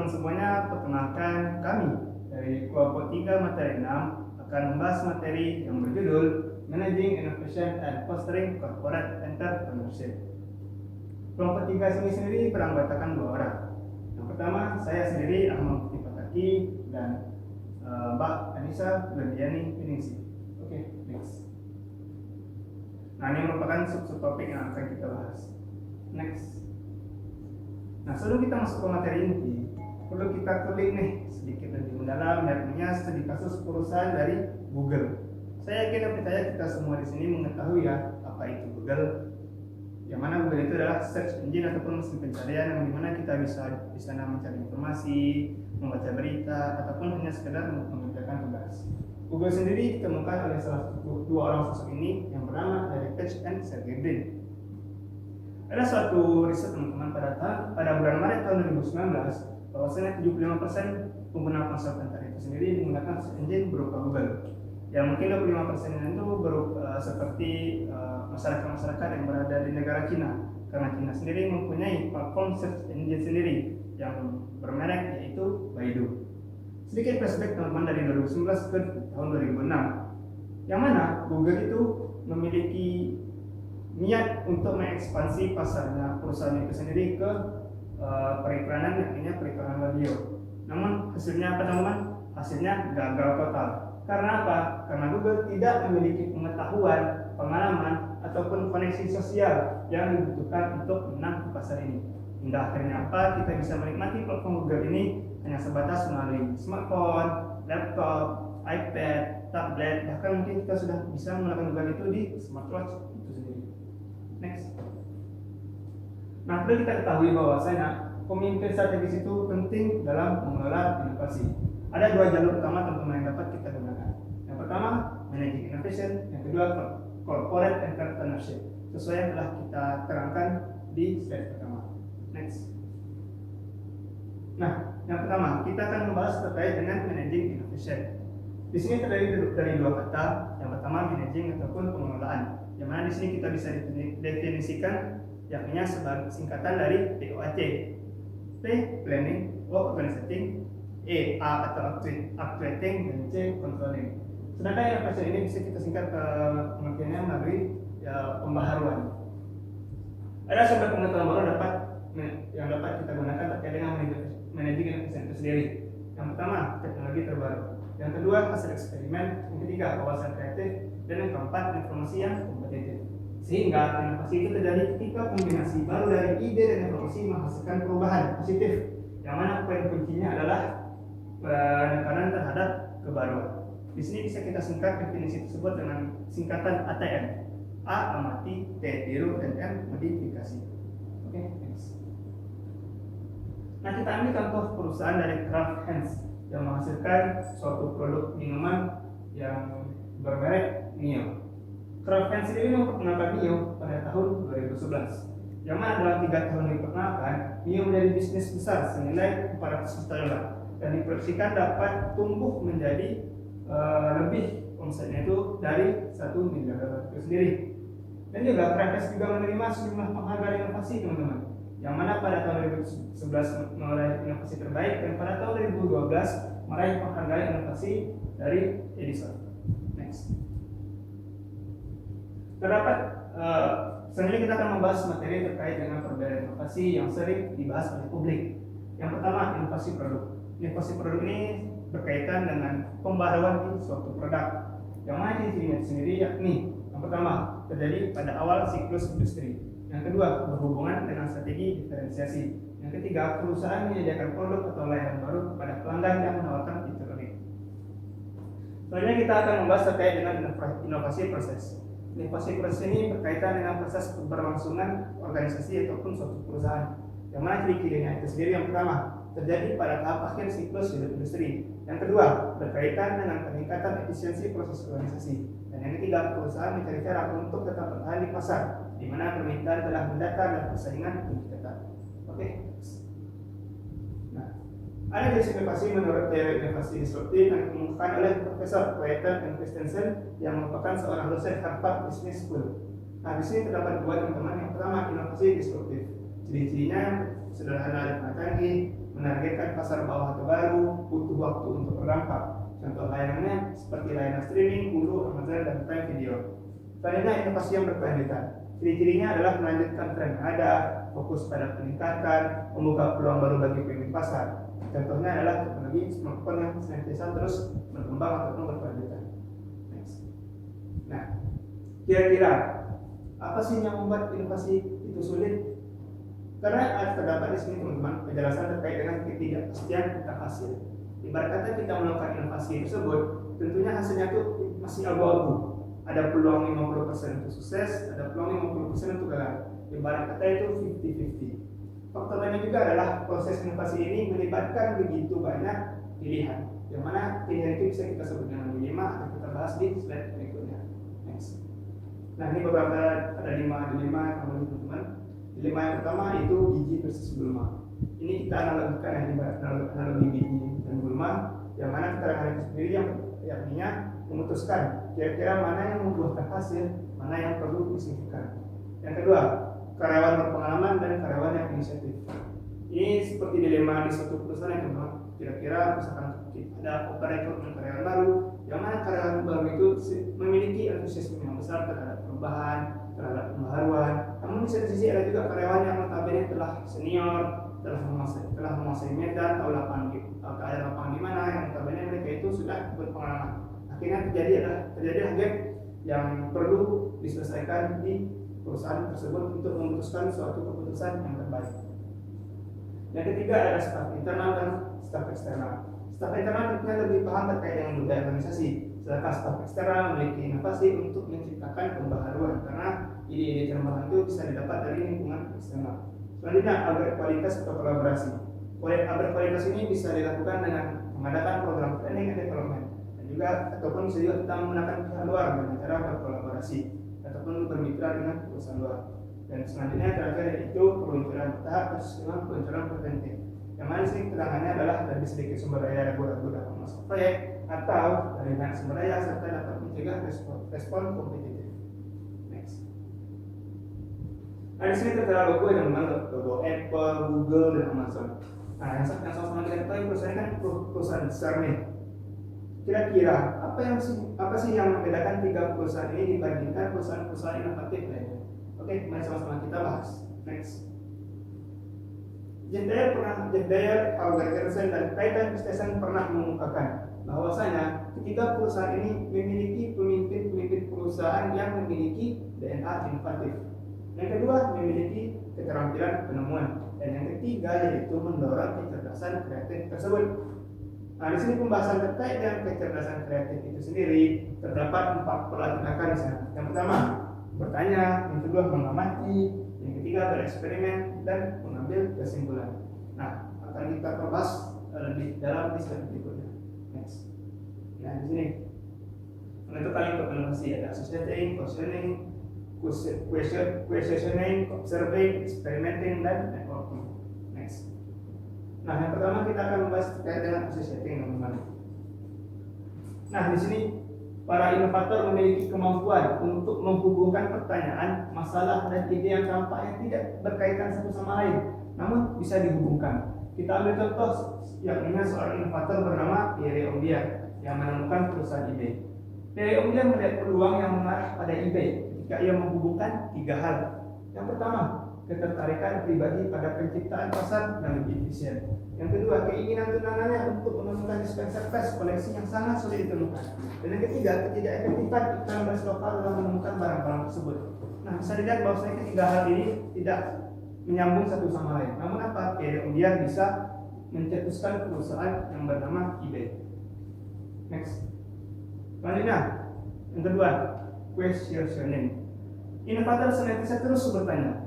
semuanya, perkenalkan kami dari kelompok 3 materi 6 akan membahas materi yang berjudul Managing Innovation and Fostering Corporate Entrepreneurship. Kelompok 3 ini sendiri beranggotakan 2 orang. Yang pertama, saya sendiri Ahmad Putih Pataki dan Mbak Anissa Berdiani Piningsi. Oke, next. Nah, ini merupakan sub-topik yang akan kita bahas. Next. Nah, sebelum kita masuk ke materi inti, perlu kita kulik nih sedikit lebih mendalam yakni studi kasus perusahaan dari Google. Saya yakin dan percaya kita semua di sini mengetahui ya apa itu Google. Yang mana Google itu adalah search engine ataupun mesin pencarian yang dimana kita bisa di sana mencari informasi, membaca berita ataupun hanya sekedar mengerjakan tugas. Google sendiri ditemukan oleh salah satu 2 orang sosok ini yang bernama Larry Page dan Sergey Brin. Ada suatu riset teman-teman pada bulan Maret tahun 2019 bahwasanya 75% pengguna ponsel pintar itu sendiri menggunakan search engine berupa Google. Yang mungkin 25% itu berupa seperti masyarakat-masyarakat yang berada di negara Cina, karena Cina sendiri mempunyai platform search engine sendiri yang bermerek yaitu Baidu. Sedikit flashback teman-teman dari 2019 ke tahun 2006, yang mana Google itu memiliki niat untuk mengekspansi pasarnya perusahaan itu sendiri ke periklanan, yakni periklanan radio. Namun hasilnya apa teman-teman? Hasilnya gagal total. Karena apa? Karena Google tidak memiliki pengetahuan, pengalaman, ataupun koneksi sosial yang dibutuhkan untuk menang di pasar ini. Hingga akhirnya apa? Kita bisa menikmati platform Google ini hanya sebatas melalui smartphone, laptop, iPad, tablet, bahkan mungkin kita sudah bisa menggunakan Google itu di smartwatch itu sendiri. Next. Nah, perlu kita ketahui bahwasanya pemimpin strategis itu penting dalam mengelola inovasi. Ada 2 jalur utama teman-teman yang dapat kita gunakan. Yang pertama, managing innovation, yang kedua, corporate entrepreneurship. Sesuai yang telah kita terangkan di slide pertama. Next. Nah, yang pertama, kita akan membahas terkait dengan managing innovation. Di sini terdiri dari 2 kata. Yang pertama, managing ataupun pengelolaan. Yang mana di sini kita bisa definisikan yakni sebagai singkatan dari POAC. P, planning, O, organizing, E, A atau actuating, dan C, controlling. Sedangkan inovasi ini bisa kita singkat ke pengertiannya melalui pembaharuan. Ada sumber pengetahuan baru yang dapat kita gunakan terkait dengan managing innovation itu sendiri. Yang pertama, teknologi terbaru. Yang kedua, hasil eksperimen. Yang ketiga, wawasan kreatif. Dan yang keempat, informasi yang kompetitif. Sehingga inovasi itu terjadi ketika kombinasi baru dari ide dan informasi menghasilkan perubahan positif. Yang mana poin kuncinya adalah penekanan terhadap kebaruan. Di sini bisa kita singkat definisi tersebut dengan singkatan ATM. A, amati, T, tiru, dan M, modifikasi. Oke, next. Nah, kita ambil contoh perusahaan dari Kraft Heinz yang menghasilkan suatu produk minuman yang bermerek Mio. Kraft Heinz sendiri memperkenalkan Mio pada tahun 2011. Yang mana dalam 3 tahun diperkenalkan, Mio menjadi bisnis besar senilai 400 juta dolar dan diproyeksikan dapat tumbuh menjadi lebih omsetnya itu dari 1 miliar dolar itu sendiri. Dan juga Kraft Heinz juga menerima sejumlah penghargaan inovasi teman-teman, yang mana pada tahun 2011 meraih inovasi terbaik dan pada tahun 2012 meraih penghargaan inovasi dari Edison. Next. Terdapat selanjutnya kita akan membahas materi terkait dengan perbedaan inovasi yang sering dibahas oleh publik. Yang pertama, inovasi produk. Inovasi produk ini berkaitan dengan pembaharuan di suatu produk. Yang mana ciri-cirinya sendiri yakni yang pertama, terjadi pada awal siklus industri. Yang kedua, berhubungan dengan strategi diferensiasi. Yang ketiga, perusahaan menyediakan produk atau layanan baru kepada pelanggan yang menawarkan fitur unik. Selanjutnya kita akan membahas terkait dengan inovasi proses. Inovasi proses ini berkaitan dengan proses keberlangsungan organisasi ataupun suatu perusahaan. Yang mana ciri-cirinya itu sendiri yang pertama, terjadi pada tahap akhir siklus hidup industri. Yang kedua, berkaitan dengan peningkatan efisiensi proses organisasi. Dan yang ketiga, perusahaan mencari cara untuk tetap bertahan di pasar, di mana permintaan telah mendatar dan persaingan lebih ketat. Oke. Nah, ada jenis inovasi menurut teori inovasi disruptif yang dikemukakan oleh Profesor Clayton dan Christensen yang merupakan seorang dosen Harvard Business School. Nah, di sini terdapat 2 teman-teman. Yang pertama, inovasi disruptif. Ciri-cirinya sederhana dan canggih, menargetkan pasar bawah atau baru, butuh waktu untuk berdampak. Contoh layanannya seperti layanan streaming, Hulu, Amazon, dan Prime Video. Selanjutnya, inovasi yang berkelanjutan. Ciri-cirinya adalah melanjutkan tren yang ada, fokus pada peningkatan, membuka peluang baru bagi pemilik pasar. Contohnya adalah teknologi smartphone yang senantiasa terus berkembang ataupun berkelanjutan. Next. Nah, kira-kira apa sih yang membuat inovasi itu sulit? Karena terdapat di sini teman-teman penjelasan terkait dengan ketidakpastian tentang hasil. Ibarat kata kita melakukan inovasi tersebut, tentunya hasilnya itu masih abu-abu. Ada peluang 50% untuk sukses, ada peluang 50% untuk gagal. Ibarat kata itu 50-50. Faktor lainnya juga adalah proses inovasi ini melibatkan begitu banyak pilihan. Yang mana pilihan itu bisa kita sebut dengan dilema atau kita bahas di slide berikutnya. Next. Nah, ini beberapa ada 5 dilema teman-teman. Dilema yang pertama itu biji versus gulma. Ini kita analogikan yang analogi biji dan gulma, yang mana keterangan itu sendiri yang artinya memutuskan kira-kira mana yang membuahkan hasil, mana yang perlu disingkirkan. Yang kedua, karyawan berpengalaman dan karyawan yang inisiatif. Ini seperti dilema di suatu perusahaan yang memang kira-kira misalkan ada operator dan karyawan baru, yang mana karyawan baru itu memiliki antusiasme yang besar terhadap perubahan, terhadap pembaharuan. Namun di satu sisi ada juga karyawan yang notabene telah senior, telah menguasai medan atau lapangan di mana yang notabene mereka itu sudah berpengalaman. Akhirnya terjadi gap yang perlu diselesaikan di perusahaan tersebut untuk memutuskan suatu keputusan yang terbaik. Yang ketiga adalah staf internal dan staf eksternal. Staf internal tentunya lebih paham terkait dengan budaya organisasi, sedangkan staf eksternal memiliki inovasi untuk menciptakan pembaharuan karena ide-ide terbaru itu bisa didapat dari lingkungan eksternal. Selanjutnya, upgrade kualitas atau kolaborasi. Upgrade kualitas ini bisa dilakukan dengan mengadakan program training and development, dan juga ataupun bisa juga kita menggunakan pihak luar dengan cara berkolaborasi ataupun bermitra dengan perusahaan luar. Dan selanjutnya terakhir yaitu peluncuran bertahap dengan peluncuran preventif. Yang mana sih keterangannya adalah dari sedikit sumber daya ragu-ragu dapat masuk proyek atau dari banyak sumber daya serta dapat mencegah respon kompetitif. Next. Nah, di sini tertera logo yang memang logo Apple, Google, dan Amazon. Nah, yang sama-sama kita ketahui perusahaan kan perusahaan besar nih. Kira-kira apa sih yang membedakan tiga perusahaan ini dibandingkan perusahaan-perusahaan inovatif lainnya? Oke, mari sama-sama kita bahas. Next. Jeff Dyer, Albert Gerson, dan Titan Christensen pernah mengungkapkan bahwasanya ketiga perusahaan ini memiliki pemimpin perusahaan yang memiliki DNA inovatif. Yang kedua, memiliki keterampilan penemuan, dan yang ketiga yaitu mendorong kecerdasan kreatif tersebut. Nah, di sini pembahasan terkait dengan kecerdasan kreatif itu sendiri terdapat 4 pola tindakan di sana. Yang pertama, bertanya, yang kedua mengamati, yang ketiga bereksperimen, dan mengambil kesimpulan. Nah, akan kita bahas lebih dalam di slide berikutnya. Next. Nah, di sini menentukan untuk inovasi ada associating, questioning, observing, experimenting, dan networking. Next. Nah, yang pertama kita akan membahas terkait dengan associating, teman-teman. Nah, di sini para inovator memiliki kemampuan untuk menghubungkan pertanyaan, masalah, dan ide yang tampaknya tidak berkaitan satu sama lain, namun bisa dihubungkan. Kita ambil contoh, yakni seorang inovator bernama Pierre Omidyar yang menemukan perusahaan eBay. Pierre Omidyar melihat peluang yang mengarah pada eBay ketika ia menghubungkan 3 hal. Yang pertama, ketertarikan pribadi pada penciptaan pasar yang lebih efisien. Yang kedua, keinginan tunangannya untuk menemukan dispenser tes koleksi yang sangat sulit ditemukan. Dan yang ketiga, ketidakefektifan iklan beras lokal dalam menemukan barang-barang tersebut. Nah, bisa dilihat bahwa ketiga hal ini tidak menyambung satu sama lain. Namun apa? Kemudian bisa mencetuskan perusahaan yang bernama eBay. Next. Selanjutnya, yang kedua, questioning. Inovator senantiasa terus bertanya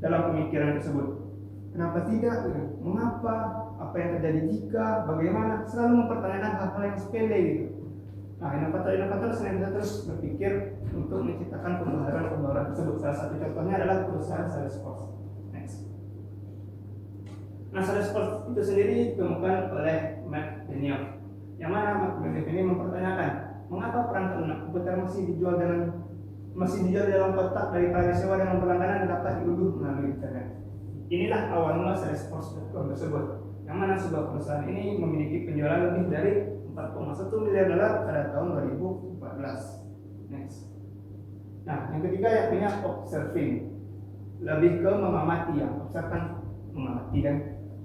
dalam pemikiran tersebut. Kenapa tidak? Mengapa? Apa yang terjadi jika? Bagaimana? Selalu mempertanyakan hal-hal yang sepele gitu. Nah, inovator senantiasa terus berpikir untuk menciptakan pembaharuan tersebut. Salah satu contohnya adalah perusahaan Salesforce. Next. Nah, Salesforce itu sendiri ditemukan oleh Matt Benioff. Yang mana Matt Benioff ini mempertanyakan mengapa perangkat lunak komputer masih dijual dalam kotak dari para sewa dengan berlangganan dan dapat diunduh melalui internet. Inilah awal mula Salesforce.com tersebut, yang mana sebuah perusahaan ini memiliki penjualan lebih dari 4,1 miliar dolar pada tahun 2014. Next. Nah, yang ketiga yakni observing, lebih ke mengamati, ya, observan mengamati kan.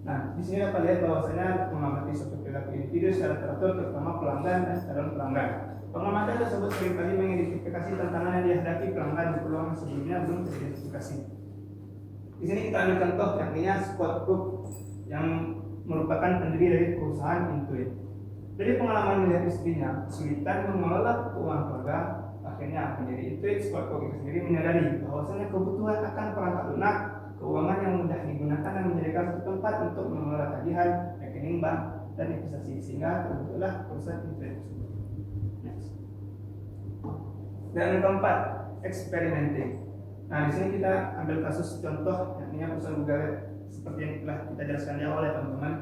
Nah, di sini dapat lihat bahwasanya mengamati suatu perilaku individu secara teratur, terutama pelanggan dan calon pelanggan. Pengamatan tersebut seringkali mengidentifikasi tantangan yang dihadapi pelanggan di peluang sebelumnya belum teridentifikasi. Di sini kita ambil contoh yakni Scott Cook yang merupakan pendiri dari perusahaan Intuit. Dari pengalaman melihat istrinya kesulitan mengelola keuangan keluarga, akhirnya pendiri Intuit, Scott Cook itu sendiri menyadari bahwasanya kebutuhan akan perangkat lunak keuangan yang mudah digunakan dan menjadikan satu tempat untuk mengelola tagihan, rekening bank, dan investasi, sehingga terbentuklah perusahaan Intuit tersebut. Next. Dan yang keempat, experimenting. Nah, di sini kita ambil kasus contoh yakni perusahaan Google seperti yang telah kita jelaskan di awal ya teman-teman.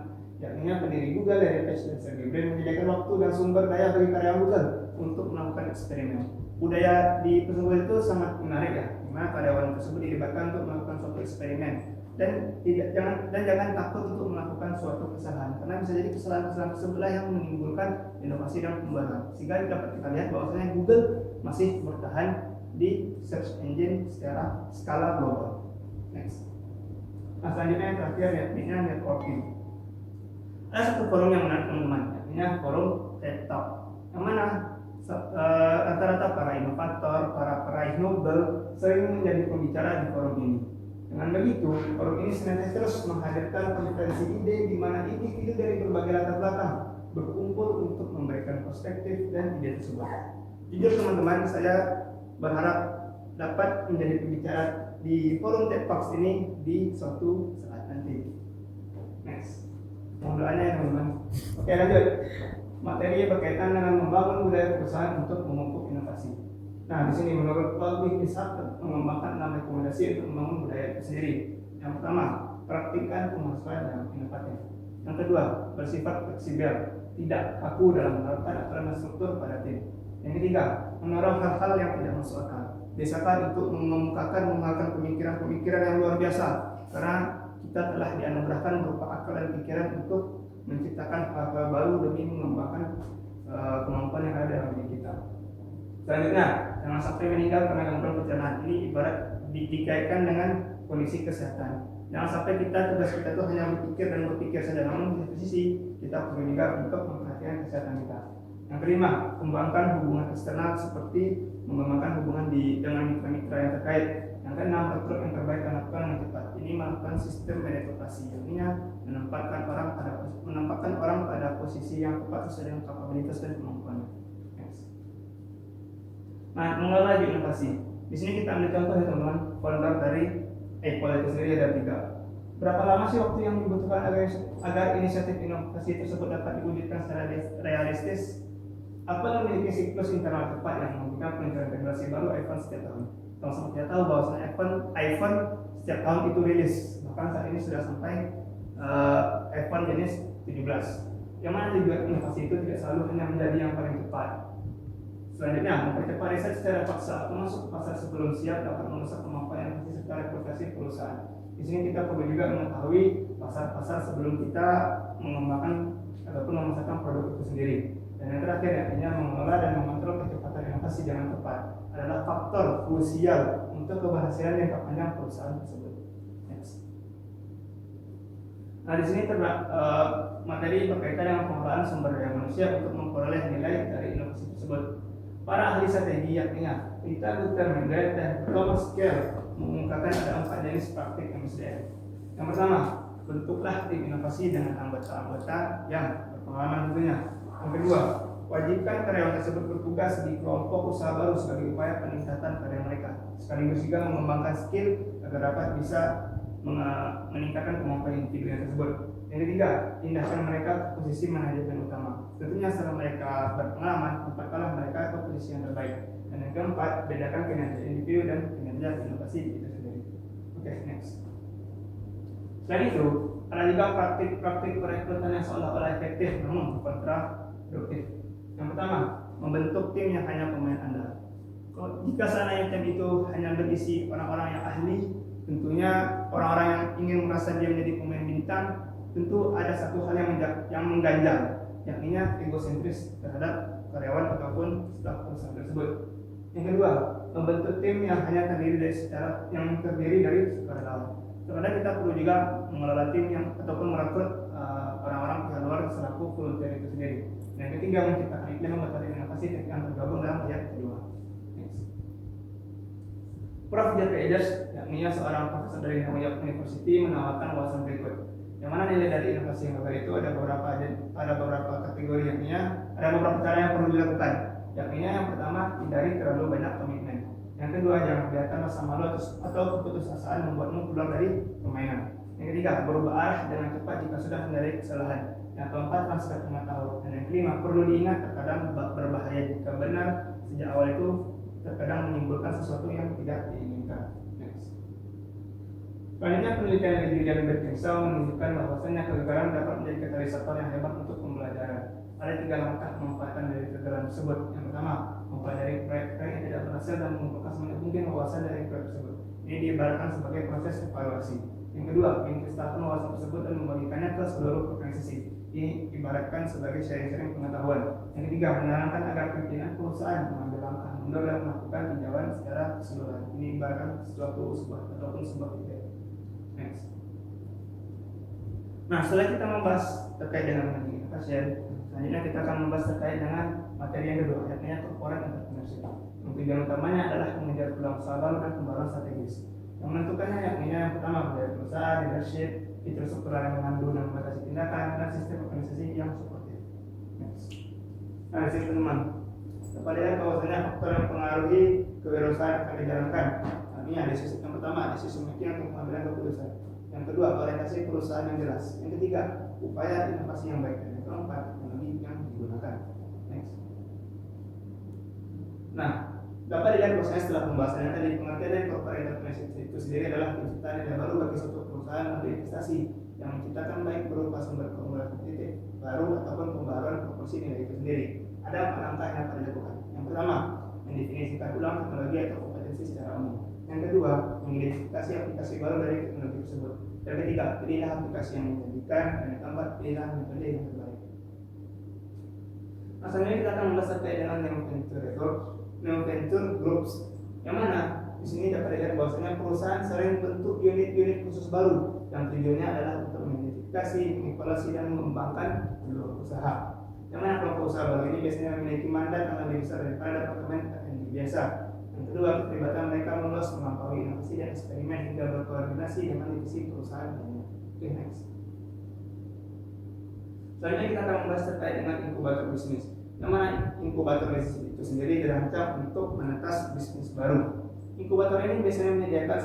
Yakni pendiri Google dari Page dan Sergey Brin menyediakan waktu dan sumber daya bagi karyawan Google untuk melakukan eksperimen. Budaya di perusahaan Google itu sangat menarik ya, di mana karyawan tersebut dilibatkan untuk melakukan suatu eksperimen dan jangan takut untuk melakukan suatu kesalahan, karena bisa jadi kesalahan-kesalahan tersebutlah yang menimbulkan inovasi dan pembaruan. Sehingga dapat kita lihat bahwasanya Google masih bertahan di search engine secara skala global. Next. Nah, selanjutnya yang terakhir yakni networking. Ada satu forum yang menarik teman-teman, yakni forum TED Talk, yang mana rata-rata para inovator, para peraih Nobel sering menjadi pembicara di forum ini. Dengan begitu, forum ini senantiasa terus menghadirkan konferensi ide di mana individu dari berbagai latar belakang berkumpul untuk memberikan perspektif dan ide tersebut. Jujur teman-teman, saya berharap dapat menjadi pembicara di forum TED Talks ini di suatu saat nanti. Next. Mohon doanya ya teman-teman. Oke, lanjut. Materi berkaitan dengan membangun budaya perusahaan untuk memupuk inovasi. Nah, di sini menurut Paul bisa mengembangkan 6 rekomendasi untuk membangun budaya itu sendiri. Yang pertama, praktikkan pemasukan yang inovatif. Yang kedua, bersifat fleksibel, tidak kaku dalam menerapkan aturan dan struktur pada tim. Yang ketiga, mendorong hal-hal yang tidak masuk akal. Biasakan untuk mengemukakan pemikiran-pemikiran yang luar biasa, karena kita telah dianugerahkan berupa akal dan pikiran untuk menciptakan hal-hal baru demi mengembangkan kemampuan yang ada dalam diri kita. Selanjutnya, jangan sampai meninggal karena gangguan pencernaan. Ini ibarat dikaitkan dengan kondisi kesehatan. Jangan sampai tugas kita itu hanya berpikir saja, namun di satu sisi kita perlu juga untuk memperhatikan kesehatan kita. Yang kelima, kembangkan hubungan eksternal seperti mengembangkan hubungan dengan mitra-mitra yang terkait. Yang keenam, rekrut yang terbaik dan lakukan yang cepat. Ini melakukan sistem meritokrasi, artinya menempatkan orang pada posisi yang tepat sesuai dengan kapabilitas dan kemampuannya. Nah, mengelola inovasi. Di sini kita ambil contoh ya teman-teman, founder dari Apple itu sendiri ada 3. Berapa lama sih waktu yang dibutuhkan agar inisiatif inovasi tersebut dapat diwujudkan secara realistis? Apple memiliki siklus internal cepat yang memberikan peluncuran generasi baru iPhone setiap tahun. Sama-sama kita tahu bahwa iPhone setiap tahun itu rilis. Bahkan saat ini sudah sampai iPhone jenis 17. Yang mana juga inovasi itu tidak selalu hanya menjadi yang paling cepat. Selanjutnya, mempercepat riset secara paksa atau masuk pasar sebelum siap dapat merusak kemampuan inovasi serta reputasi perusahaan. Di sini kita perlu juga mengetahui pasar-pasar sebelum kita mengembangkan ataupun memasarkan produk itu sendiri. Dan yang terakhir, artinya mengelola dan mengontrol kecepatan inovasi dengan tepat adalah faktor krusial untuk keberhasilan jangka panjang perusahaan tersebut. Next. Nah, di sini materi berkaitan dengan pengelolaan sumber daya manusia untuk memperoleh nilai dari inovasi tersebut. Para ahli strategi yakni Peter Luther Menggate dan Thomas Kell mengungkapkan ada 4 jenis praktik MSDM. Yang pertama, bentuklah tim inovasi dengan anggota-anggota yang berpengalaman tentunya. Yang kedua, wajibkan karyawan tersebut bertugas di kelompok usaha baru sebagai upaya peningkatan karya mereka, sekaligus juga mengembangkan skill agar dapat bisa meningkatkan kemampuan individu yang tersebut. Yang ketiga, pindahkan mereka ke posisi manajemen utama. Tentunya setelah mereka berpengalaman, tempatkanlah mereka ke posisi yang terbaik. Dan yang keempat, bedakan kinerja individu dan kinerja inovasi itu sendiri. Oke, next. Selain itu, ada juga praktik perekrutan yang seolah-olah efektif namun kontraproduktif. Yang pertama, membentuk tim yang hanya pemain andal. Jika seandainya tim itu hanya berisi orang-orang yang ahli, Tentunya orang-orang yang ingin merasa dia menjadi pemain bintang, tentu ada satu hal yang mengganjal, yakni egosentris terhadap karyawan ataupun staf perusahaan tersebut. Yang kedua, membentuk tim yang hanya terdiri dari sukarelawan. Terkadang kita perlu juga mengelola tim yang ataupun merekrut orang-orang pihak luar selaku volunteer itu sendiri. Yang ketiga, menciptakan iklim membatasi inovasi yang tergabung dalam ayat kedua. Prof. Jeffrey Eders, yakni seorang profesor dari New York University, menawarkan wawasan berikut. Yang mana nilai dari inovasi yang gagal itu ada beberapa kategori, yakni ada beberapa cara yang perlu dilakukan. Yakni yang pertama, hindari terlalu banyak komitmen. Yang kedua, jangan biarkan rasa malu atau keputusasaan membuatmu keluar dari permainan. Yang ketiga, berubah arah dengan cepat jika sudah menyadari kesalahan. Yang keempat, transfer pengetahuan. Dan yang kelima, perlu diingat terkadang berbahaya jika benar sejak awal itu terkadang menimbulkan sesuatu yang tidak diinginkan. Next. Selanjutnya, penelitian dari Julian Bertinsau menunjukkan bahwasanya kegagalan dapat menjadi katalisator yang hebat untuk pembelajaran. Ada 3 langkah pemanfaatan dari kegagalan tersebut. Yang pertama, mempelajari proyek-proyek yang tidak berhasil dan mengumpulkan sebanyak mungkin wawasan dari proyek tersebut. Ini diibaratkan sebagai proses evaluasi. Yang kedua, menginvestasikan wawasan tersebut dan membagikannya ke seluruh organisasi. Ini diibaratkan sebagai sharing pengetahuan. Yang ketiga, menyarankan agar pimpinan perusahaan mengambil langkah mundur dan melakukan tinjauan secara keseluruhan. Ini ibaratkan sebuah ide. Next. Nah, setelah kita membahas terkait dengan pasien, selanjutnya kita akan membahas terkait dengan materi yang kedua, yakni corporate entrepreneurship. Tujuan utamanya adalah mengejar peluang usaha baru dan pembaruan strategis. Yang menentukannya yakni yang pertama, budaya perusahaan, leadership, fitur struktural yang memandu dan membatasi tindakan, dan sistem organisasi yang suportif. Next. Nah, di sini teman, kepada bahwasanya faktor yang mempengaruhi kewirausahaan akan dijalankan. Artinya ada sisi yang pertama, decision making untuk pengambilan keputusan. Yang kedua, orientasi perusahaan yang jelas. Yang ketiga, upaya inovasi yang baik. Dan yang keempat, teknologi yang digunakan. Next. Nah, dapat dilihat bahwasanya setelah pembahasannya tadi, pengertian dari corporate entrepreneurship itu sendiri adalah penciptaan nilai baru bagi suatu perusahaan atau investasi yang menciptakan baik berupa sumber keunggulan kompetitif baru ataupun pembaruan proporsi nilai itu sendiri. Ada 4 langkah yang akan dilakukan. Yang pertama, mendefinisikan ulang teknologi atau kompetensi secara umum. Yang kedua, mengidentifikasi aplikasi baru dari teknologi tersebut. Yang ketiga, pilihlah aplikasi yang menjanjikan. Dan yang keempat, pilihlah metode yang terbaik. Nah, selanjutnya kita akan membahas terkait dengan neo venture groups, yang mana di sini dapat dilihat bahwasanya perusahaan sering bentuk unit-unit khusus baru yang tujuannya adalah untuk mengidentifikasi, mengevaluasi dan mengembangkan peluang usaha. Yang mana kelompok usaha baru ini biasanya memiliki mandat yang lebih besar daripada departemen R&D biasa. Yang kedua, keterlibatan mereka meluas melampaui inovasi dan eksperimen hingga berkoordinasi dengan divisi perusahaan lainnya. Oke, next. Selanjutnya kita akan membahas terkait dengan inkubator bisnis. Yang mana inkubator bisnis itu sendiri dirancang untuk menetas bisnis baru. Inkubator ini biasanya menyediakan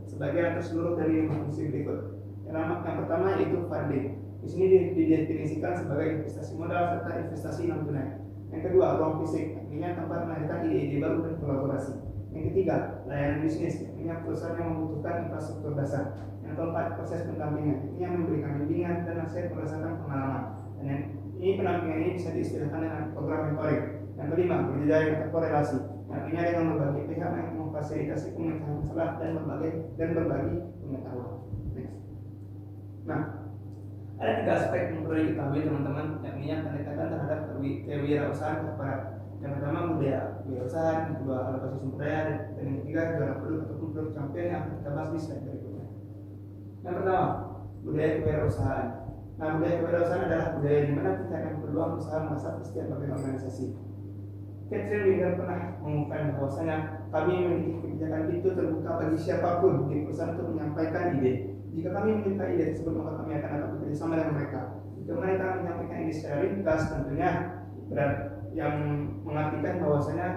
sebagian atau seluruh dari fungsi berikut. Yang pertama yaitu funding. Di sini didefinisikan sebagai investasi modal serta investasi non tunai. Yang kedua, ruang fisik, artinya tempat melahirkan ide-ide baru dan kolaborasi. Yang ketiga, layanan bisnis, artinya perusahaan yang membutuhkan infrastruktur dasar. Yang keempat, proses pendampingan, artinya memberikan bimbingan dan nasihat berdasarkan pengalaman. Dan ini pendampingan ini bisa diistilahkan dengan program mentoring. Yang kelima, berjejaring atau korelasi, artinya dengan berbagai pihak yang memfasilitasi pemecahan masalah dan berbagi pengetahuan. Next. Nah, ada 3 aspek yang perlu diketahui teman-teman, yakni yang pendekatan terhadap kewirausahaan korporat. Yang pertama, budaya kewirausahaan, yang kedua, alokasi sumber daya, dan yang ketiga, jualan produk ataupun produk champion yang akan kita bahas di slide berikutnya. Yang pertama, budaya kewirausahaan. Nah, budaya kewirausahaan adalah budaya di mana kita yang berpeluang usaha merasa setiap bagian organisasi. Catherine Winger pernah mengumumkan bahwasanya kami memiliki kebijakan itu terbuka bagi siapapun di perusahaan untuk menyampaikan ide. Jika kami menyukai ide tersebut, maka kami akan dapat bekerjasama dengan mereka. Jika mereka menyampaikan ide secara ringkas, tentunya yang mengartikan bahwasanya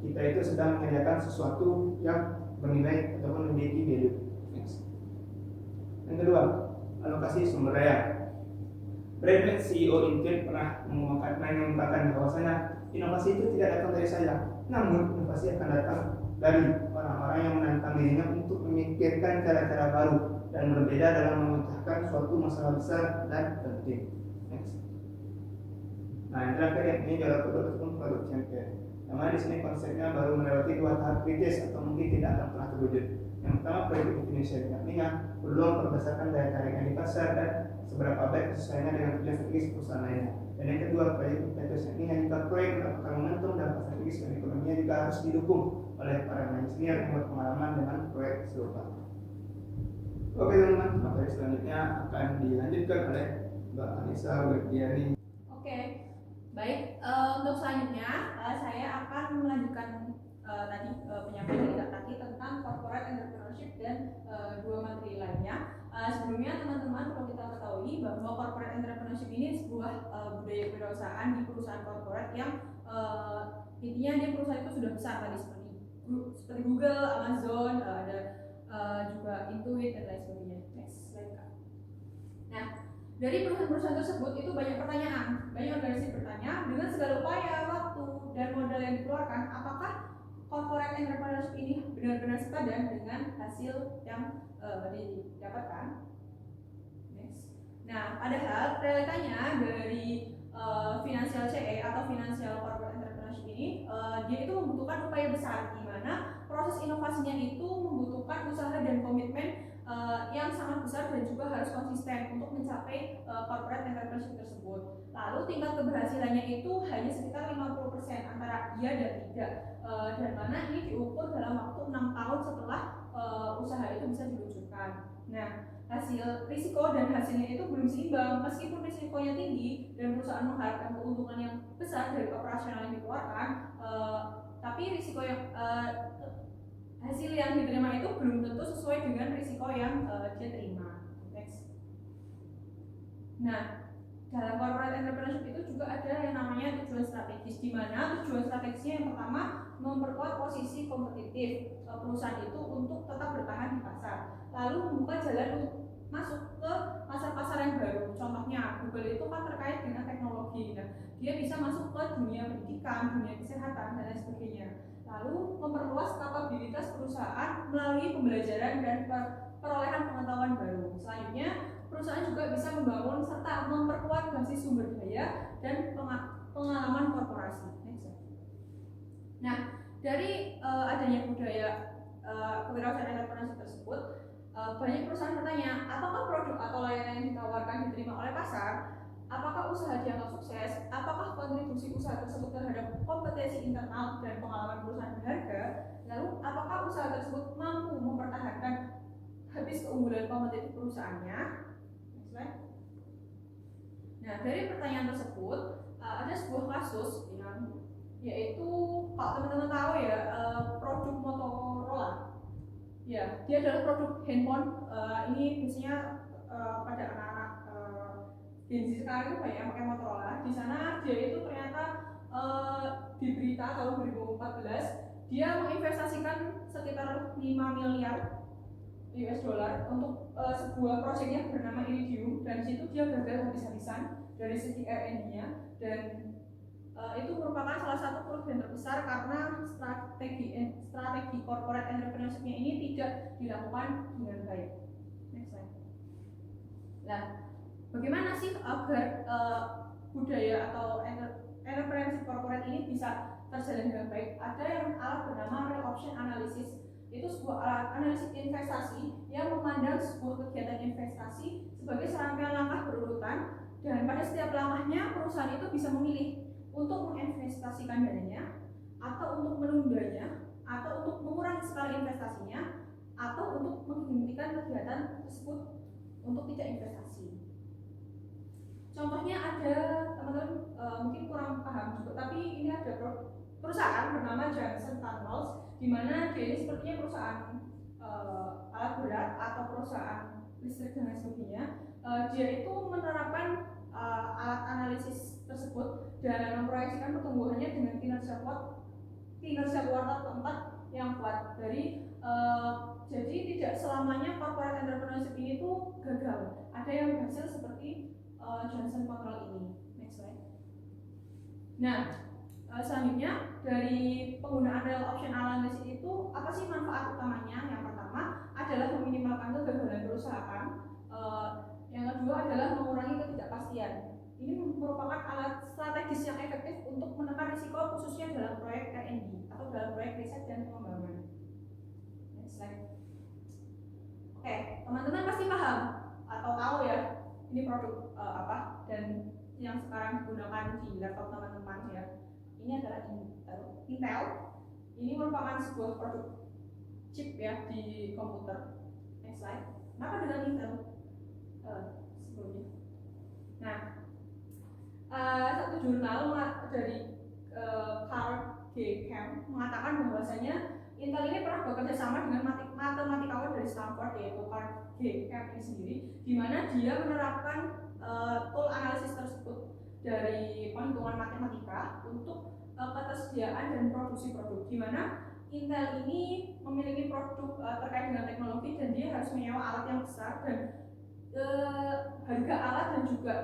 kita itu sedang mengerjakan sesuatu yang bernilai ataupun memiliki value. Next. Yang kedua, alokasi sumber daya. Brad CEO Intel pernah mengungkapkan bahwasanya inovasi itu tidak datang dari saya, namun inovasi akan datang dari orang-orang yang menantang dirinya untuk memikirkan cara-cara baru dan berbeda dalam memecahkan suatu masalah besar dan penting. Next. Nah, yang terakhir ini adalah produk ataupun produk champion. Yang mana di sini konsepnya baru melewati 2 tahap kritis atau mungkin tidak akan pernah terwujud. Yang pertama, proyek definisi artinya peluang berdasarkan daya tarik yang di pasar dan seberapa baik kesesuaiannya dengan tujuan strategis perusahaan lainnya. Dan yang kedua, proyek definisi artinya jika proyek mendapatkan momentum dan strategis dan ekonominya juga harus didukung oleh para engineer yang berpengalaman dengan proyek serupa. Oke teman-teman, materi selanjutnya akan dilanjutkan oleh Mbak Anissa Wirdiani. Oke, baik. Untuk selanjutnya saya akan melanjutkan penyampaian kita tadi tentang corporate entrepreneurship dan 2 materi lainnya. Sebelumnya teman-teman perlu kita ketahui bahwa corporate entrepreneurship ini sebuah budaya kewirausahaan di perusahaan corporate yang intinya dia perusahaan itu sudah besar tadi seperti Google, Amazon, ada juga Intuit dan lain sebagainya. Next slide Kak. Nah, dari perusahaan-perusahaan tersebut itu banyak pertanyaan, banyak organisasi bertanya dengan segala upaya, waktu, dan modal yang dikeluarkan, apakah corporate entrepreneurship ini benar-benar sepadan dengan hasil yang didapatkan. Next. Nah, padahal realitanya dari financial CE atau financial corporate entrepreneurship ini dia itu membutuhkan upaya besar, di mana proses inovasinya itu membutuhkan usaha dan komitmen yang sangat besar dan juga harus konsisten untuk mencapai corporate entrepreneurship tersebut. Lalu tingkat keberhasilannya itu hanya sekitar 50% antara iya dan tidak, dan mana ini diukur dalam waktu 6 tahun setelah usaha itu bisa diluncurkan. Nah, hasil risiko dan hasilnya itu belum seimbang. Meskipun risikonya tinggi dan perusahaan mengharapkan keuntungan yang besar dari operasional yang dikeluarkan, tapi risiko yang hasil yang diterima itu belum tentu sesuai dengan risiko yang dia terima. Next. Nah, dalam corporate entrepreneurship itu juga ada yang namanya tujuan strategis, di mana tujuan strategisnya yang pertama memperkuat posisi kompetitif perusahaan itu untuk tetap bertahan di pasar, lalu membuka jalan untuk masuk ke pasar-pasar yang baru. Contohnya Google itu kan terkait dengan teknologi, nah dia bisa masuk ke dunia pendidikan, dunia kesehatan dan lain sebagainya. Lalu memperluas kapabilitas perusahaan melalui pembelajaran dan perolehan pengetahuan baru. Selanjutnya, perusahaan juga bisa membangun serta memperkuat basis sumber daya dan pengalaman korporasi. Next. Nah, dari adanya budaya kewirausahaan entrepreneurship tersebut, banyak perusahaan bertanya, apakah produk atau layanan yang ditawarkan diterima oleh pasar? Apakah usaha dianggap sukses? Apakah kontribusi usaha tersebut terhadap kompetensi internal dan pengalaman perusahaan berharga? Lalu, apakah usaha tersebut mampu mempertahankan habis keunggulan kompetitif perusahaannya? Next slide. Nah, dari pertanyaan tersebut ada sebuah kasus yang yaitu kalau teman-teman tahu ya, produk Motorola. Ya, dia adalah produk handphone. Ini biasanya pada anak-anak Gen Z sekarang itu banyak yang pakai Motorola. Di sana dia itu ternyata di berita tahun 2014 dia menginvestasikan sekitar 5 miliar US dollar untuk sebuah proyeknya bernama Iridium, dan di situ dia gagal habis-habisan dari segi R&D-nya, dan itu merupakan salah satu kerugian terbesar karena strategi corporate entrepreneurship-nya ini tidak dilakukan dengan baik. Next slide. Nah, bagaimana sih agar budaya atau entrepreneurship corporate ini bisa terjalin dengan baik? Ada yang alat bernama real option analysis. Itu sebuah alat analisis investasi yang memandang sebuah kegiatan investasi sebagai serangkaian langkah berurutan, dan pada setiap langkahnya perusahaan itu bisa memilih untuk menginvestasikan dananya, atau untuk menundanya, atau untuk mengurangi skala investasinya, atau untuk menghentikan kegiatan tersebut untuk tidak investasi. Contohnya ada teman-teman mungkin kurang paham juga, tapi ini ada perusahaan bernama Johnson Controls, di mana dia ini sepertinya perusahaan alat berat atau perusahaan listrik dan lain sebagainya. Dia itu menerapkan alat analisis tersebut dan memproyeksikan pertumbuhannya dengan kinerja kuartal keempat yang kuat. Jadi tidak selamanya corporate entrepreneurship ini tuh gagal. Ada yang berhasil seperti Johnson Controls ini. Next slide. Nah, selanjutnya dari penggunaan real option analysis itu apa sih manfaat utamanya? Yang pertama adalah meminimalkan kegagalan perusahaan. Yang kedua adalah mengurangi ketidakpastian. Ini merupakan alat strategis yang efektif untuk menekan risiko khususnya dalam proyek R&D di laptop teman-teman ya. Ini adalah Intel. Ini merupakan sebuah produk chip ya di komputer. Next slide. Kenapa dengan Intel? Sebelumnya. Nah, satu jurnal dari Carl G. Camp mengatakan bahwasanya Intel ini pernah bekerja sama dengan matematikawan dari Stanford yaitu Carl G. Camp ini sendiri, di mana dia menerapkan tool analisis tersebut dari perhitungan matematika untuk ketersediaan dan produksi produk, di mana Intel ini memiliki produk terkait dengan teknologi dan dia harus menyewa alat yang besar dan harga alat dan juga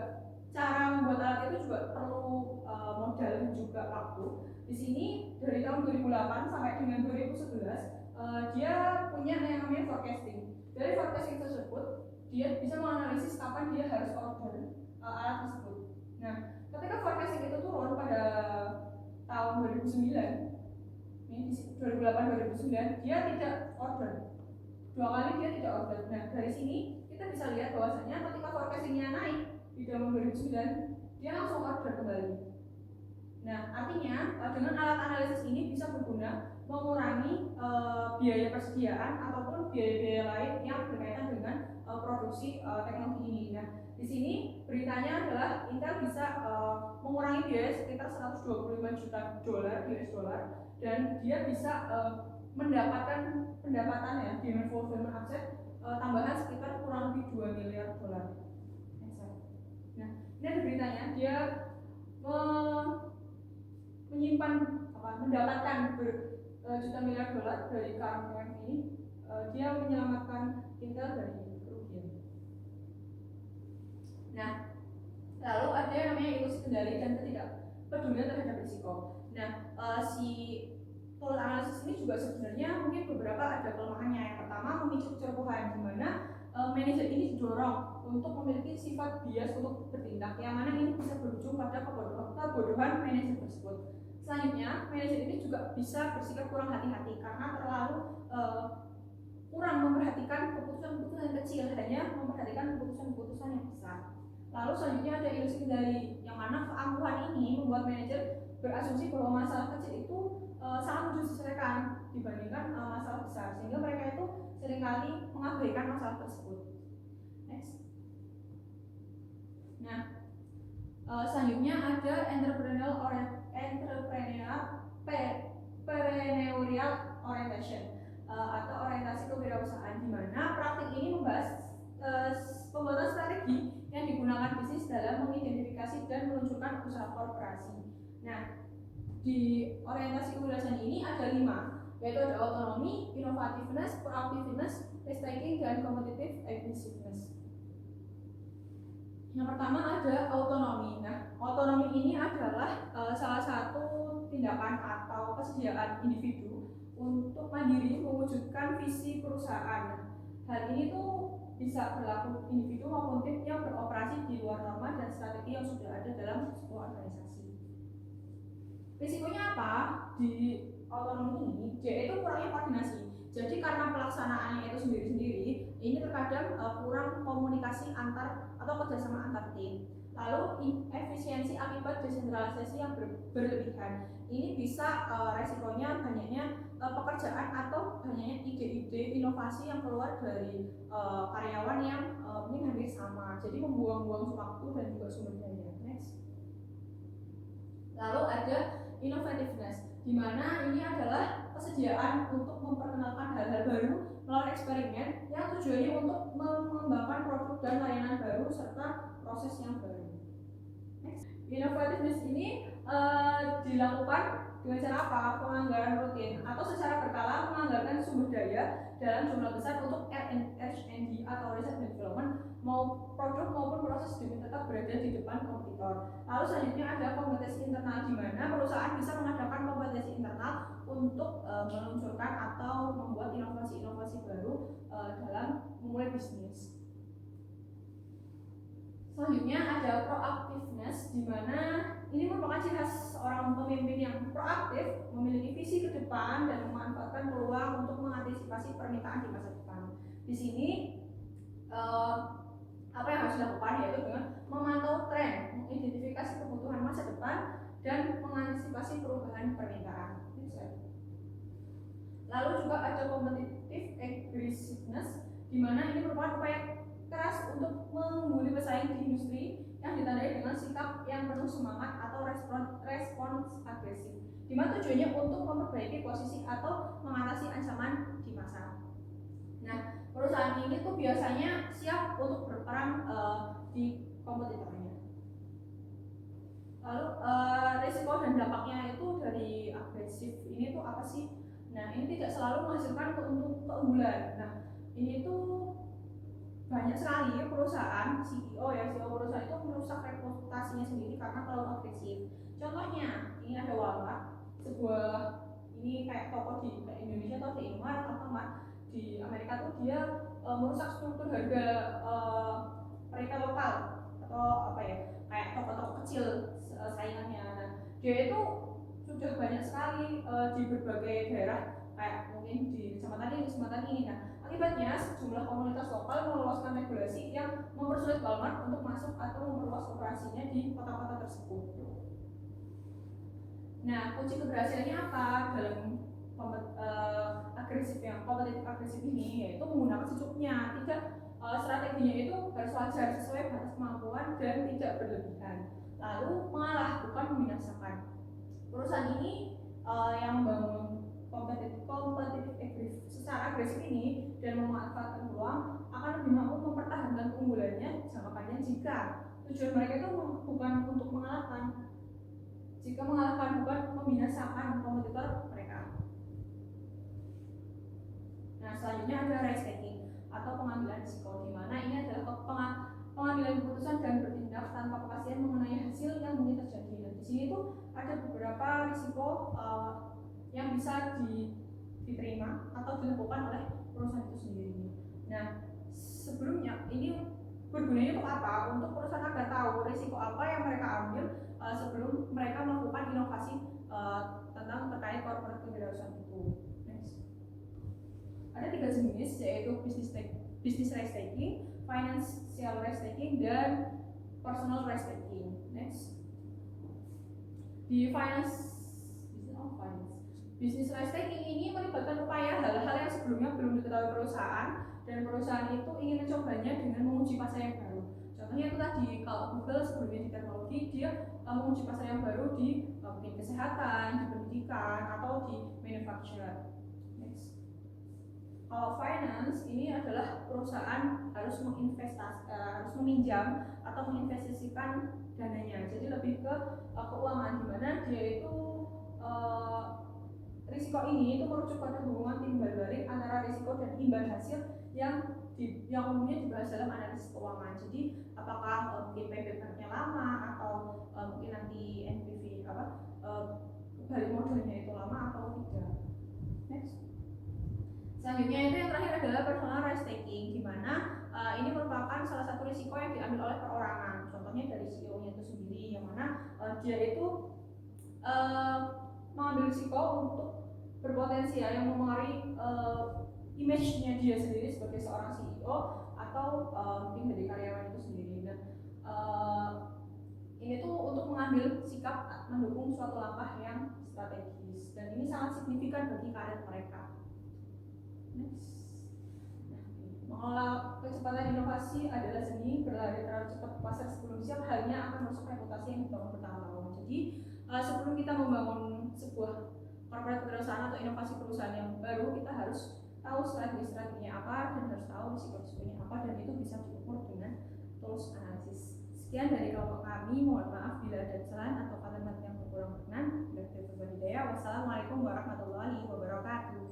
cara membuat alat itu juga perlu modal dan juga waktu. Di sini dari tahun 2008 sampai dengan 2011 dia punya yang namanya forecasting. Dari forecasting tersebut dia bisa menganalisis kapan dia harus order alat tersebut. Nah, ketika forecasting itu turun pada tahun 2009, ini 2008-2009 dia tidak order. 2 kali dia tidak order. Nah, dari sini kita bisa lihat bahwasanya ketika forecastingnya naik di tahun 2009 dia langsung order kembali. Nah, artinya dengan alat analisis ini bisa berguna mengurangi biaya persediaan ataupun biaya-biaya lain yang berkaitan dengan produksi teknologi ini. Nah, di sini beritanya adalah Intel bisa mengurangi biaya sekitar 125 juta dolar US dollar dan dia bisa mendapatkan pendapatan ya dengan fulfillment asset tambahan sekitar kurang lebih 2 miliar dolar. Nah, ini ada beritanya dia mendapatkan juta miliar dolar dari KMM ini, dia menyelamatkan Intel dari kerugian. Nah, lalu ada yang namanya ilusi kendali dan ketidakpedulian terhadap risiko. Nah, si tool analisis ini juga sebenarnya mungkin beberapa ada kelemahannya. Yang pertama memicu kecerobohan, di mana manajer ini didorong untuk memiliki sifat bias untuk bertindak, yang mana ini bisa berujung pada kebodohan manajer tersebut. Selanjutnya, manajer ini juga bisa bersikap kurang hati-hati karena terlalu kurang memperhatikan keputusan-keputusan yang kecil, hanya memperhatikan keputusan-keputusan yang besar. Lalu selanjutnya ada ilusi kendali, yang mana keangkuhan ini membuat manajer berasumsi bahwa masalah kecil itu sangat mudah diselesaikan dibandingkan masalah besar, sehingga mereka itu seringkali mengabaikan masalah tersebut. Next. Nah, selanjutnya ada entrepreneurial orientation atau orientasi kewirausahaan, di mana praktik ini membahas pembuatan strategi yang digunakan bisnis dalam mengidentifikasi dan meluncurkan usaha korporasi. Nah, di orientasi kewirausahaan ini ada 5, yaitu ada autonomy, innovativeness, proactiveness, risk taking, dan competitive aggressiveness. Yang pertama ada autonomi. Nah, autonomi ini adalah salah satu tindakan atau kesediaan individu untuk mandiri mewujudkan visi perusahaan. Hal ini tuh bisa berlaku individu maupun tim yang beroperasi di luar norma dan strategi yang sudah ada dalam sebuah organisasi. Risikonya apa di autonomi ini? Yaitu kurangnya koordinasi. Jadi karena pelaksanaannya itu sendiri-sendiri, ini terkadang kurang komunikasi antar atau kerjasama antar tim. Lalu efisiensi akibat desentralisasi yang berlebihan. Ini bisa resikonya banyaknya pekerjaan atau banyaknya ide-ide inovasi yang keluar dari karyawan yang ini hampir sama. Jadi membuang-buang waktu dan juga sumber daya. Next. Lalu ada innovativeness, di mana ini adalah kesediaan untuk memperkenalkan hal-hal baru melalui eksperimen yang tujuannya untuk mengembangkan produk dan layanan baru serta proses yang baru. Next. Innovativeness ini dilakukan dengan cara apa? Penganggaran rutin atau secara berkala menganggarkan sumber daya dalam jumlah besar untuk R&D atau research and development, mau produk maupun proses demi tetap berada di depan kompetitor. Lalu selanjutnya ada kompetisi internal, di mana perusahaan bisa mengadakan kompetisi internal untuk meluncurkan atau membuat inovasi-inovasi baru dalam memulai bisnis. Selanjutnya ada proactiveness, di mana ini merupakan ciri khas seorang pemimpin yang proaktif, memiliki visi ke depan dan memanfaatkan peluang untuk mengantisipasi permintaan di masa depan. Di sini Apa yang harus dilakukan yaitu dengan memantau tren, mengidentifikasi kebutuhan masa depan, dan mengantisipasi perubahan permintaan. Lalu juga ada competitive aggressiveness, di mana ini merupakan upaya keras untuk mengungguli pesaing di industri yang ditandai dengan sikap yang penuh semangat atau respons agresif, di mana tujuannya untuk memperbaiki posisi atau mengatasi ancaman di pasar. Nah, perusahaan ini tuh biasanya siap untuk berperang di kompetitornya. Lalu risiko dan dampaknya itu dari agresif ini tuh apa sih? Nah, ini tidak selalu menghasilkan keunggulan. Nah, ini tuh banyak sekali perusahaan CEO perusahaan itu merusak reputasinya sendiri karena terlalu agresif. Contohnya, ini ada Walmart, sebuah ini kayak toko di Indonesia atau di Indomaret atau di Amerika tuh dia merusak struktur harga mereka lokal atau apa ya, kayak toko-toko kecil saingannya. Nah, dia itu sudah banyak sekali di berbagai daerah, kayak mungkin di kecamatan ini. Nah, akibatnya sejumlah komunitas lokal meloloskan regulasi yang mempersulit Walmart untuk masuk atau memperluas operasinya di kota-kota tersebut. Nah, kunci keberhasilannya apa dalam kompetitif agresif ini, yaitu menggunakan secukupnya. Tidak strateginya itu harus wajar sesuai batas kemampuan dan tidak berlebihan. Lalu mengalah bukan membinasakan. Perusahaan ini yang membangun kompetitif secara agresif ini dan memanfaatkan peluang akan lebih mampu mempertahankan keunggulannya jangka panjang jika tujuan mereka itu bukan untuk mengalahkan, bukan membinasakan kompetitor mereka. Nah, selanjutnya ada risk taking atau pengambilan risiko, di mana ini adalah pengambilan keputusan dan bertindak tanpa kepastian mengenai hasil yang mungkin terjadi. Nah, di sini tuh ada beberapa risiko yang bisa diterima atau dilakukan oleh perusahaan itu sendiri. Nah, sebelumnya ini bergunanya untuk apa? Untuk perusahaan agar tahu risiko apa yang mereka ambil sebelum mereka melakukan inovasi tentang terkait corporate kewirausahaan itu. Next. Ada 3 jenis, yaitu business risk taking, financial risk taking, dan personal risk taking. Next. Di business risk taking ini melibatkan upaya hal-hal yang sebelumnya belum diketahui perusahaan, dan perusahaan itu ingin mencobanya dengan menguji pasar yang baru. Contohnya itu tadi, kalau Google sebelumnya di teknologi, dia menguji pasar yang baru di mungkin kesehatan, di pendidikan, atau di manufacture. Next. Kalau finance ini adalah perusahaan harus meminjam atau menginvestasikan dananya, jadi lebih ke keuangan, di mana dia itu risiko ini itu merujuk pada hubungan timbal balik antara risiko dan imbal hasil yang umumnya dibahas dalam analisis keuangan. Jadi apakah mungkin payback-nya lama atau mungkin nanti NPV balik modalnya itu lama atau tidak. Next. Selanjutnya itu yang terakhir adalah personal risk taking, di mana ini merupakan salah satu risiko yang diambil oleh perorangan. Contohnya dari CEO-nya itu sendiri, yang mana dia itu mengambil risiko untuk berpotensial yang memengaruhi image-nya dia sendiri sebagai seorang CEO atau mungkin dari karyawan itu sendiri. Dan ini tuh untuk mengambil sikap mendukung suatu langkah yang strategis, dan ini sangat signifikan bagi karir mereka. Next. Mengelola kecepatan inovasi adalah seni berlari terlalu cepat ke pasar sebelum siap, halnya akan merusak reputasi yang dibangun bertahun-tahun. Jadi sebelum kita membangun sebuah corporate kewirausahaan atau inovasi perusahaan yang baru, kita harus tahu strategi-strateginya apa dan harus tahu risiko-risikonya apa, dan itu bisa diukur dengan tools analisis. Sekian dari kelompok kami, mohon maaf bila ada kesalahan atau kalimat yang kurang berkenan. Wassalamualaikum warahmatullahi wabarakatuh.